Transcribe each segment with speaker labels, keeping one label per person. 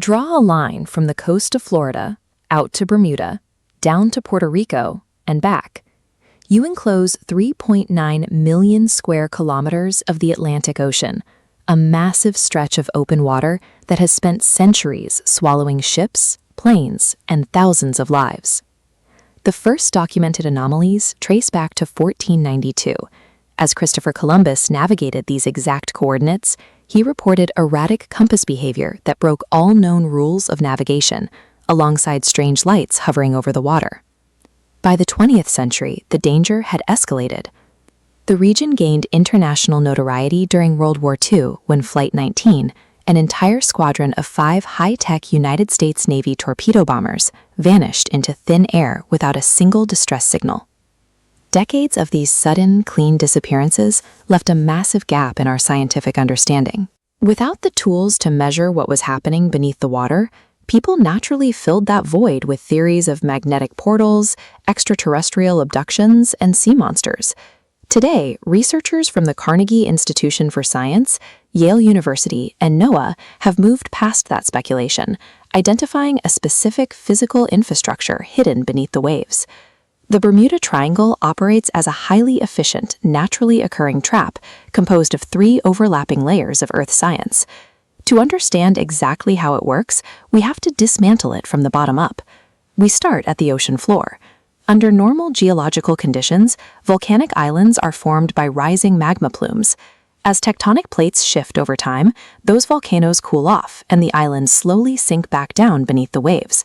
Speaker 1: Draw a line from the coast of Florida, out to Bermuda, down to Puerto Rico, and back. You enclose 3.9 million square kilometers of the Atlantic Ocean, a massive stretch of open water that has spent centuries swallowing ships, planes, and thousands of lives. The first documented anomalies trace back to 1492. As Christopher Columbus navigated these exact coordinates, he reported erratic compass behavior that broke all known rules of navigation, alongside strange lights hovering over the water. By the 20th century, the danger had escalated. The region gained international notoriety during World War II when Flight 19, an entire squadron of 5 high-tech United States Navy torpedo bombers, vanished into thin air without a single distress signal. Decades of these sudden, clean disappearances left a massive gap in our scientific understanding. Without the tools to measure what was happening beneath the water, people naturally filled that void with theories of magnetic portals, extraterrestrial abductions, and sea monsters. Today, researchers from the Carnegie Institution for Science, Yale University, and NOAA have moved past that speculation, identifying a specific physical infrastructure hidden beneath the waves. The Bermuda Triangle operates as a highly efficient, naturally occurring trap composed of 3 overlapping layers of Earth science. To understand exactly how it works, we have to dismantle it from the bottom up. We start at the ocean floor. Under normal geological conditions, volcanic islands are formed by rising magma plumes. As tectonic plates shift over time, those volcanoes cool off and the islands slowly sink back down beneath the waves.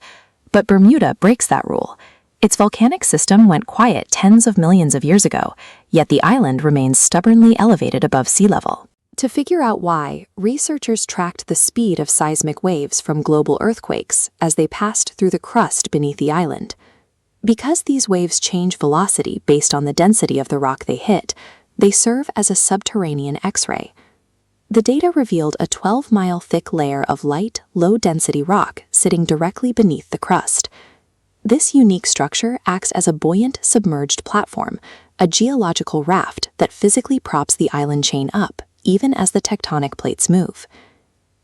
Speaker 1: But Bermuda breaks that rule. Its volcanic system went quiet tens of millions of years ago, yet the island remains stubbornly elevated above sea level. To figure out why, researchers tracked the speed of seismic waves from global earthquakes as they passed through the crust beneath the island. Because these waves change velocity based on the density of the rock they hit, they serve as a subterranean X-ray. The data revealed a 12-mile thick layer of light, low-density rock sitting directly beneath the crust. This unique structure acts as a buoyant, submerged platform, a geological raft that physically props the island chain up, even as the tectonic plates move.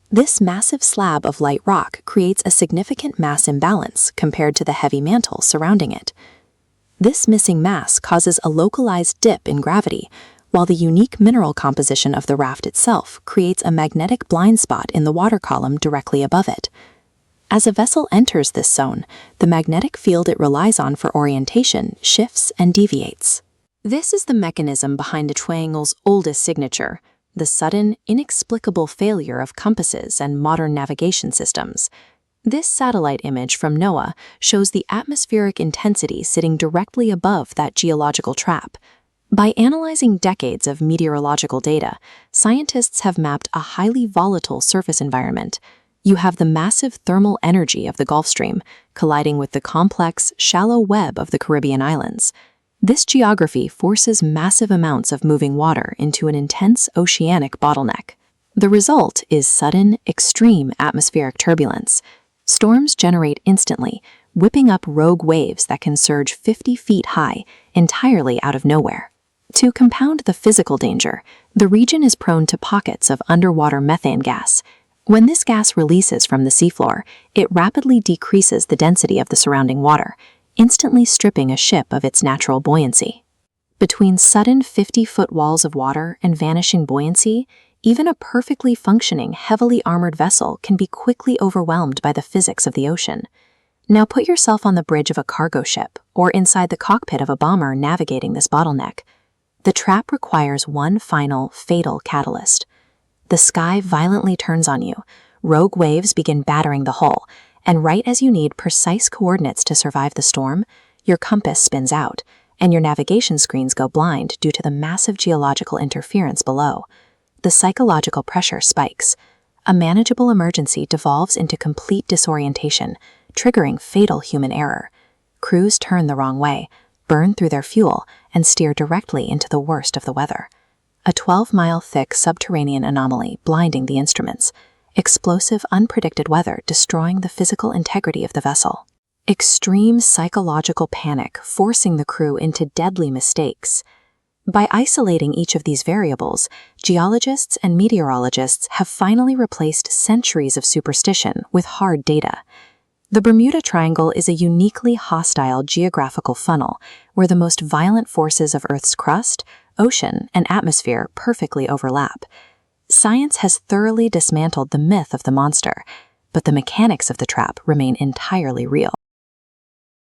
Speaker 1: This massive slab of light rock creates a significant mass imbalance compared to the heavy mantle surrounding it. This missing mass causes a localized dip in gravity, while the unique mineral composition of the raft itself creates a magnetic blind spot in the water column directly above it. As a vessel enters this zone, the magnetic field it relies on for orientation shifts and deviates. This is the mechanism behind the triangle's oldest signature, the sudden, inexplicable failure of compasses and modern navigation systems. This satellite image from NOAA shows the atmospheric intensity sitting directly above that geological trap. By analyzing decades of meteorological data, scientists have mapped a highly volatile surface environment. You have the massive thermal energy of the Gulf Stream colliding with the complex, shallow web of the Caribbean islands. This geography forces massive amounts of moving water into an intense oceanic bottleneck. The result is sudden, extreme atmospheric turbulence. Storms generate instantly, whipping up rogue waves that can surge 50 feet high, entirely out of nowhere. To compound the physical danger, the region is prone to pockets of underwater methane gas. When this gas releases from the seafloor, it rapidly decreases the density of the surrounding water, instantly stripping a ship of its natural buoyancy. Between sudden 50-foot walls of water and vanishing buoyancy, even a perfectly functioning, heavily armored vessel can be quickly overwhelmed by the physics of the ocean. Now put yourself on the bridge of a cargo ship or inside the cockpit of a bomber navigating this bottleneck. The trap requires one final, fatal catalyst. The sky violently turns on you, rogue waves begin battering the hull, and right as you need precise coordinates to survive the storm, your compass spins out, and your navigation screens go blind due to the massive geological interference below. The psychological pressure spikes. A manageable emergency devolves into complete disorientation, triggering fatal human error. Crews turn the wrong way, burn through their fuel, and steer directly into the worst of the weather. A 12-mile thick subterranean anomaly blinding the instruments. Explosive, unpredicted weather destroying the physical integrity of the vessel. Extreme psychological panic forcing the crew into deadly mistakes. By isolating each of these variables, geologists and meteorologists have finally replaced centuries of superstition with hard data. The Bermuda Triangle is a uniquely hostile geographical funnel where the most violent forces of Earth's crust, ocean, and atmosphere perfectly overlap. Science has thoroughly dismantled the myth of the monster, but the mechanics of the trap remain entirely real.